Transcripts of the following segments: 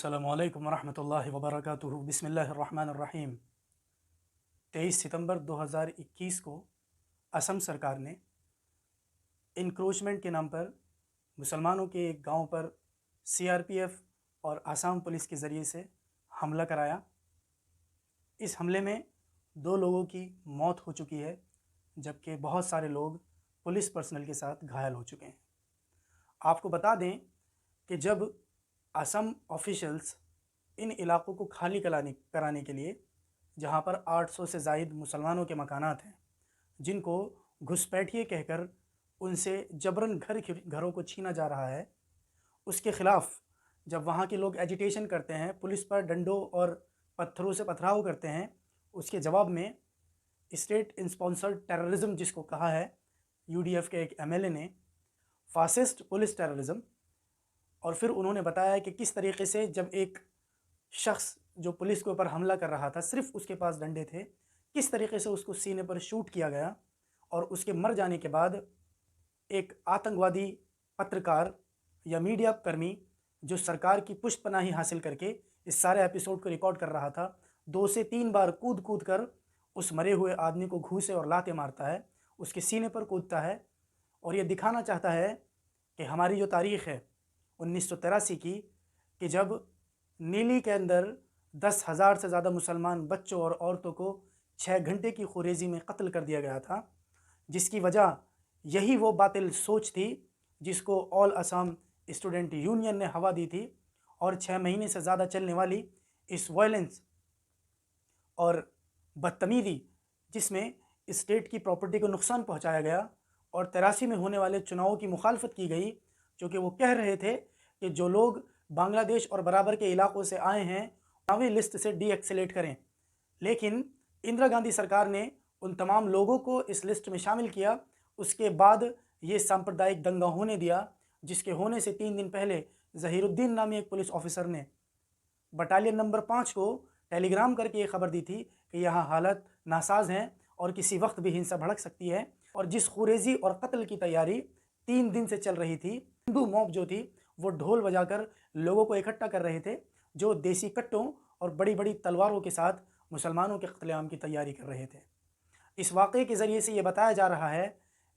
अस्सलामु अलैकुम वरहमतुल्लाहि वबरकातुहू। बिस्मिल्लाहिर्रहमानिर्रहीम। 23 सितंबर 2021 को असम सरकार ने इंक्रोचमेंट के नाम पर मुसलमानों के एक गांव पर सीआरपीएफ और आसाम पुलिस के ज़रिए से हमला कराया। इस हमले में 2 लोगों की मौत हो चुकी है, जबकि बहुत सारे लोग पुलिस पर्सनल के साथ घायल हो चुके हैं। आपको बता दें कि जब असम ऑफिशियल्स इन इलाक़ों को खाली कराने के लिए, जहां पर 800 से ज़ायद मुसलमानों के मकानात हैं, जिनको घुसपैठिए कहकर उनसे जबरन घरों को छीना जा रहा है, उसके ख़िलाफ़ जब वहां के लोग एजिटेशन करते हैं, पुलिस पर डंडों और पत्थरों से पथराव करते हैं, उसके जवाब में स्टेट स्पॉन्सर्ड टेररिज्म जिसको कहा है यूडीएफ के एक एमएलए ने, फासिस्ट पुलिस टेररिज्म। और फिर उन्होंने बताया कि किस तरीके से जब एक शख्स जो पुलिस के ऊपर हमला कर रहा था, सिर्फ उसके पास डंडे थे, किस तरीके से उसको सीने पर शूट किया गया और उसके मर जाने के बाद एक आतंकवादी पत्रकार या मीडिया कर्मी जो सरकार की पुष्टपनाही हासिल करके इस सारे एपिसोड को रिकॉर्ड कर रहा था, 2 से 3 बार कूद कूद कर उस मरे हुए आदमी को घूंसे और लाते मारता है, उसके सीने पर कूदता है और ये दिखाना चाहता है कि हमारी जो तारीख़ है 1983 की, कि जब नीली के अंदर 10,000 से ज़्यादा मुसलमान बच्चों और औरतों को 6 घंटे की खुरेज़ी में कत्ल कर दिया गया था, जिसकी वजह यही वो बातिल सोच थी जिसको ऑल असम स्टूडेंट यूनियन ने हवा दी थी। और 6 महीने से ज़्यादा चलने वाली इस वायलेंस और बदतमीज़ी, जिसमें स्टेट की प्रॉपर्टी को नुकसान पहुंचाया गया और 83 में होने वाले चुनावों की मुखालफत की गई, क्योंकि वो कह रहे थे कि जो लोग बांग्लादेश और बराबर के इलाक़ों से आए हैं चुनावी लिस्ट से डीएक्सेलेट करें। लेकिन इंदिरा गांधी सरकार ने उन तमाम लोगों को इस लिस्ट में शामिल किया। उसके बाद ये सांप्रदायिक दंगा होने दिया, जिसके होने से 3 दिन पहले ज़हीरुद्दीन नामी एक पुलिस ऑफिसर ने बटालियन नंबर 5 को टेलीग्राम करके ये खबर दी थी कि यहाँ हालत नासाज हैं और किसी वक्त भी हिंसा भड़क सकती है। और जिस खुरेज़ी और कत्ल की तैयारी 3 दिन से चल रही थी, हिंदू मॉब जो थी वो ढोल बजाकर लोगों को इकट्ठा कर रहे थे, जो देसी कट्टों और बड़ी बड़ी तलवारों के साथ मुसलमानों के कत्लेआम की तैयारी कर रहे थे। इस वाक़े के ज़रिए से ये बताया जा रहा है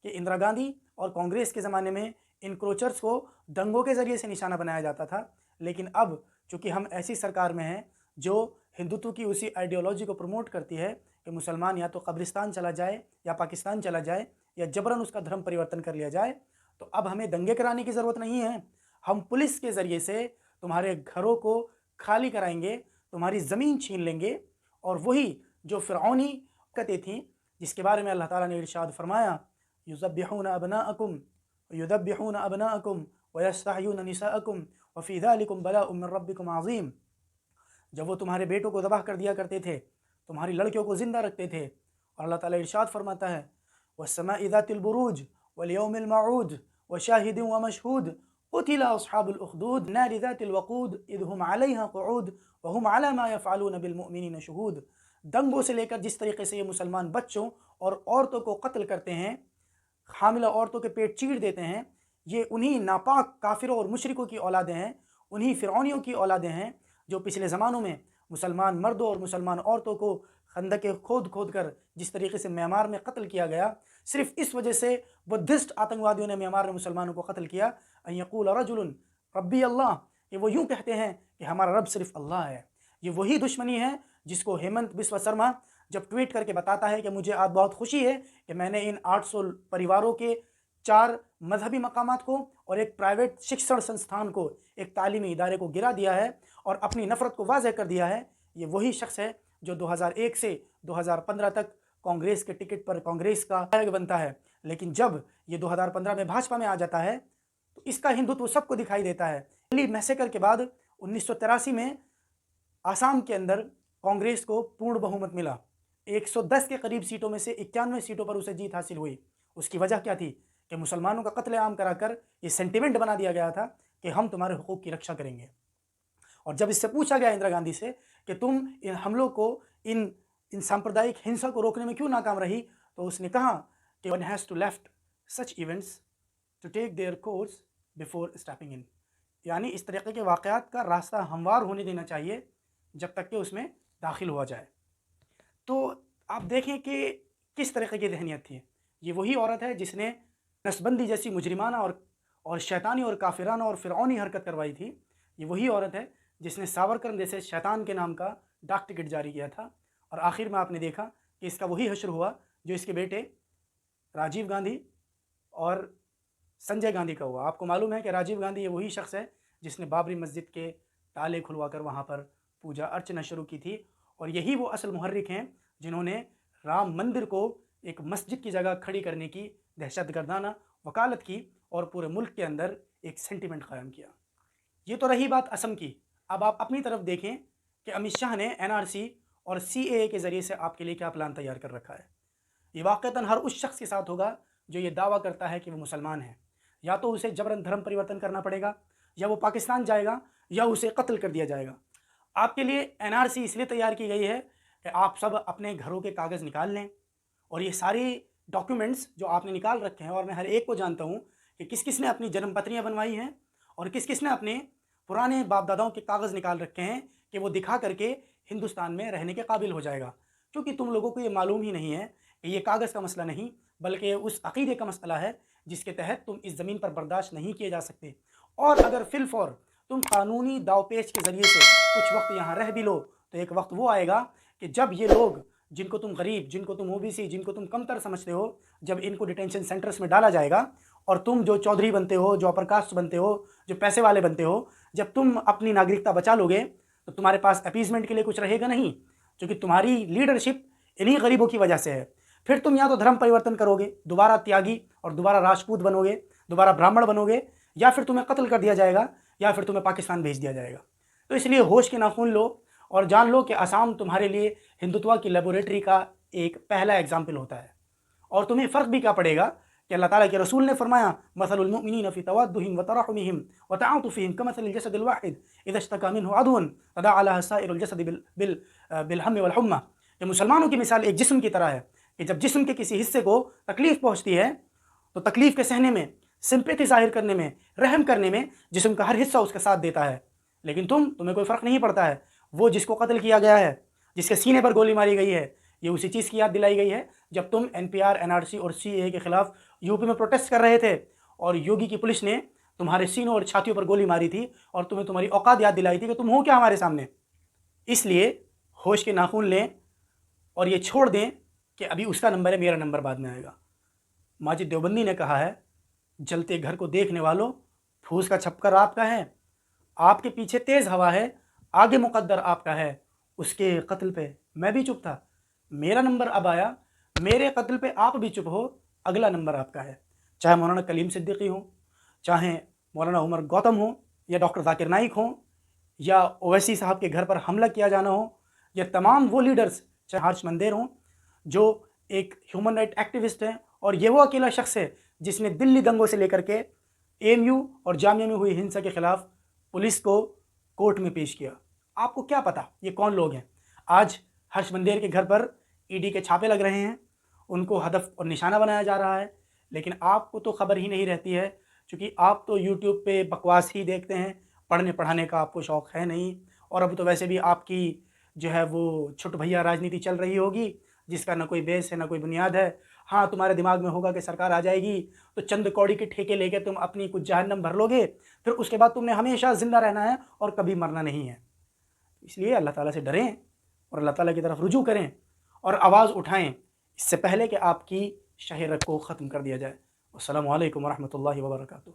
कि इंदिरा गांधी और कांग्रेस के ज़माने में इनक्रोचर्स को दंगों के ज़रिए से निशाना बनाया जाता था, लेकिन अब चूँकि हम ऐसी सरकार में हैं जो हिंदुत्व की उसी आइडियोलॉजी को प्रमोट करती है कि मुसलमान या तो कब्रिस्तान चला जाए या पाकिस्तान चला जाए या जबरन उसका धर्म परिवर्तन कर लिया जाए, तो अब हमें दंगे कराने की ज़रूरत नहीं है। हम पुलिस के ज़रिए से तुम्हारे घरों को खाली कराएंगे, तुम्हारी ज़मीन छीन लेंगे। और वही जो फ़िरऔनी हरकतें थीं, जिसके बारे में अल्लाह ताला ने इरशाद फरमाया, युज़ब्बिहूना अबनाअकुम व यस्तहयूना निसाअकुम व फ़ी ज़ालिकुम बलाउम मिन रब्बिकुम अज़ीम। जब वो तुम्हारे बेटों को ज़बह कर दिया करते थे, तुम्हारी लड़कियों को ज़िंदा रखते थे, और अल्लाह ताला इरशाद फरमाता है, वस्समाइ ज़ातिल बुरूज वल यौमिल मऊद व शाहिदिन व मशहूद क़ुतिल अस्हाबुल उख़दूद नारि ज़ातिल वक़ूद इज़ हुम अलैहा क़ुऊद व हुम अला मा यफ़अलून बिल मुअमिनीन शुहूद। दंगों से लेकर जिस तरीके से ये मुसलमान बच्चों और औरतों को कत्ल करते हैं, हामिला औरतों के पेट चीर देते हैं, ये उन्हीं नापाक काफिरों और मुशरिकों की औलादें हैं, उन्हीं फ़िरऔनियों की औलादें हैं जो पिछले ज़मानों में मुसलमान मर्दों और मुसलमान औरतों को खंदकें खोद खोद कर जिस तरीके से म्यांमार में कत्ल किया गया, सिर्फ इस वजह से बुद्धिस्ट आतंकवादियों ने म्यांमार में मुसलमानों को कत्ल किया। अयक़ूल रजुलुन रब्बी अल्लाह, कि वो यूँ कहते हैं कि हमारा रब सिर्फ अल्लाह है। ये वही दुश्मनी है जिसको हेमंत बिस्वा शर्मा जब ट्वीट करके बताता है कि मुझे आज बहुत खुशी है कि मैंने इन 800 परिवारों के 4 मजहबी मकामात को और एक प्राइवेट शिक्षण संस्थान को, एक तालीमी इदारे को गिरा दिया है और अपनी नफ़रत को वाज़ेह कर दिया है। ये वही शख्स है जो 2001 से 2015 तक कांग्रेस के टिकट पर कांग्रेस का विधायक बनता है, लेकिन जब ये 2015 में भाजपा में आ जाता है तो इसका हिंदुत्व सबको दिखाई देता है। दिल्ली मैसेकर के बाद 1983 में आसाम के अंदर कांग्रेस को पूर्ण बहुमत मिला। 110 के करीब सीटों में से 91 सीटों पर उसे जीत हासिल हुई। उसकी वजह क्या थी कि मुसलमानों का कत्लेआम कराकर ये सेंटिमेंट बना दिया गया था कि हम तुम्हारे हुकूक की रक्षा करेंगे। और जब इससे पूछा गया इंदिरा गांधी से कि तुम इन हमलों को, इन सांप्रदायिक हिंसा को रोकने में क्यों नाकाम रही, तो उसने कहा कि one has to left such events to take their course before stepping in. یعنی اس طریقے کے واقعات کا راستہ ہموار ہونے دینا چاہیے جب تک کہ اس میں داخل ہوا جائے۔ تو آپ دیکھیں کہ کس طریقے کی ذہنیت تھی۔ یہ وہی عورت ہے جس نے نسبندی جیسی مجرمانہ اور شیطانی اور کافرانہ اور فرعونی حرکت کروائی تھی۔ یہ وہی عورت ہے جس نے ساورکر جیسے شیطان کے نام کا ڈاک ٹکٹ جاری کیا تھا، اور آخر میں آپ نے دیکھا کہ اس کا وہی حشر ہوا جو اس کے بیٹے راجیو گاندھی اور سنجے گاندھی کا ہوا۔ آپ کو معلوم ہے کہ راجیو گاندھی یہ وہی شخص ہے جس نے بابری مسجد کے تالے کھلوا کر وہاں پر پوجا ارچنا شروع کی تھی، اور یہی وہ اصل محرک ہیں جنہوں نے رام مندر کو ایک مسجد کی جگہ کھڑی کرنے کی دہشت گردانہ وکالت کی اور پورے ملک کے اندر ایک سینٹیمنٹ قائم کیا۔ یہ تو رہی بات اسم کی۔ اب آپ اپنی طرف دیکھیں کہ امت شاہ نے NRC اور CAA کے ذریعے سے آپ کے لیے کیا پلان تیار کر رکھا ہے۔ یہ واقعتاً ہر اس شخص کے ساتھ ہوگا جو یہ دعویٰ کرتا ہے کہ وہ مسلمان ہے۔ یا تو اسے جبراً دھرم پریورتن کرنا پڑے گا، یا وہ پاکستان جائے گا، یا اسے قتل کر دیا جائے گا۔ آپ کے لیے NRC اس لیے تیار کی گئی ہے کہ آپ سب اپنے گھروں کے کاغذ نکال لیں، اور یہ ساری ڈاکیومنٹس جو آپ نے نکال رکھے ہیں، اور میں ہر ایک کو جانتا ہوں کہ کس کس نے اپنی جنم پتریاں بنوائی ہیں اور کس کس نے اپنے پرانے باپ داداؤں کے کاغذ نکال رکھے ہیں کہ وہ دکھا کر کے ہندوستان میں رہنے کے قابل ہو جائے گا، کیونکہ تم لوگوں کو یہ معلوم ہی نہیں ہے کہ یہ کاغذ کا مسئلہ نہیں بلکہ اس عقیدے کا مسئلہ ہے جس کے تحت تم اس زمین پر برداشت نہیں کیے جا سکتے۔ اور اگر فی الفور تم قانونی داو پیچ کے ذریعے سے کچھ وقت یہاں رہ بھی لو، تو ایک وقت وہ آئے گا کہ جب یہ لوگ جن کو تم غریب، جن کو تم OBC، جن کو تم کمتر سمجھتے ہو، جب ان کو ڈیٹینشن سینٹرز میں ڈالا جائے گا، اور تم جو چودھری بنتے ہو، جو اپر کاسٹ بنتے ہو، جو پیسے والے بنتے ہو، جب تم اپنی ناگرکتا بچا لو گے تو تمہارے پاس اپیزمنٹ کے لیے کچھ رہے گا نہیں، کیونکہ تمہاری لیڈرشپ انہی غریبوں کی وجہ سے ہے۔ پھر تم یا تو دھرم پریورتن کرو گے، دوبارہ تیاگی اور دوبارہ راجپوت بنو گے، دوبارہ برہمن بنو گے، یا پھر تمہیں قتل کر دیا جائے گا، یا پھر تمہیں پاکستان بھیج دیا جائے گا۔ تو اس لیے ہوش کے ناخن لو اور جان لو کہ آسام تمہارے لیے ہندوتوا کی لیبوریٹری کا ایک پہلا ایگزامپل ہوتا ہے۔ اور تمہیں فرق بھی کیا پڑے گا کہ اللہ تعالیٰ کے رسول نے فرمایا مثل المؤمنین فی توادہم وترحمہم وتعاطفہم کمثل الجسد الواحد اذا اشتکى منہ عضو تداعی لہ سائر الجسد بالہم والحمى، کہ مسلمانوں کی مثال ایک جسم کی طرح ہے کہ جب جسم کے کسی حصے کو تکلیف پہنچتی ہے تو تکلیف کے سہنے میں، سمپیتھی ظاہر کرنے میں، رحم کرنے میں جسم کا ہر حصہ اس کا ساتھ دیتا ہے، لیکن تمہیں کوئی فرق نہیں پڑتا ہے۔ وہ جس کو قتل کیا گیا ہے، جس کے سینے پر گولی ماری گئی ہے، یہ اسی چیز کی یاد دلائی گئی ہے جب تم NPR، NRC اور CAA کے خلاف UP میں پروٹیسٹ کر رہے تھے اور یوگی کی پولیس نے تمہارے سینوں اور چھاتیوں پر گولی ماری تھی اور تمہیں تمہاری اوقات یاد دلائی تھی کہ تم ہو کیا ہمارے سامنے۔ اس لیے ہوش کے ناخن لیں اور یہ چھوڑ دیں کہ ابھی اس کا نمبر ہے، میرا نمبر بعد میں آئے گا۔ ماجد دیوبندی نے کہا ہے، جلتے گھر کو دیکھنے والوں، پھوس کا چھپکر آپ کا ہے، آپ کے پیچھے تیز ہوا ہے، آگے مقدر آپ کا ہے، اس کے قتل پہ میں بھی چپ تھا، میرا نمبر اب آیا، میرے قتل پہ آپ بھی چپ ہو، اگلا نمبر آپ کا ہے۔ چاہے مولانا کلیم صدیقی ہوں، چاہے مولانا عمر گوتم ہوں، یا ڈاکٹر ذاکر نائک ہوں، یا اویسی صاحب کے گھر پر حملہ کیا جانا ہو، یا تمام وہ لیڈرز، چاہے ہرش مندیر ہوں جو ایک ہیومن رائٹ ایکٹیوسٹ ہیں، اور یہ وہ اکیلا شخص ہے جس نے دلی دنگوں سے لے کر کے AMU اور جامعہ میں ہوئی ہنسا کے خلاف پولیس کو کورٹ میں پیش کیا۔ آپ کو کیا پتا یہ کون لوگ ہیں؟ آج ہرش مندیر کے گھر پر ED کے چھاپے لگ رہے ہیں، ان کو ہدف اور نشانہ بنایا جا رہا ہے، لیکن آپ کو تو خبر ہی نہیں رہتی ہے، چونکہ آپ تو YouTube پہ بکواس ہی دیکھتے ہیں، پڑھنے پڑھانے کا آپ کو شوق ہے نہیں، اور اب تو ویسے بھی آپ کی جو ہے وہ چھٹ بھیا راجنیتی چل رہی ہوگی جس کا نہ کوئی بیس ہے نہ کوئی بنیاد ہے۔ ہاں، تمہارے دماغ میں ہوگا کہ سرکار آ جائے گی تو چند کوڑی کے ٹھیکے لے کے تم اپنی کچھ جہنم بھر لو گے، پھر اس کے بعد تم نے ہمیشہ زندہ رہنا ہے اور کبھی مرنا نہیں ہے۔ اس لیے اللہ تعالیٰ سے ڈریں اور اللہ تعالیٰ کی طرف رجوع کریں اور آواز اٹھائیں اس سے پہلے کہ آپ کی شہرت کو ختم کر دیا جائے۔ السلام علیکم ورحمۃ اللہ وبرکاتہ۔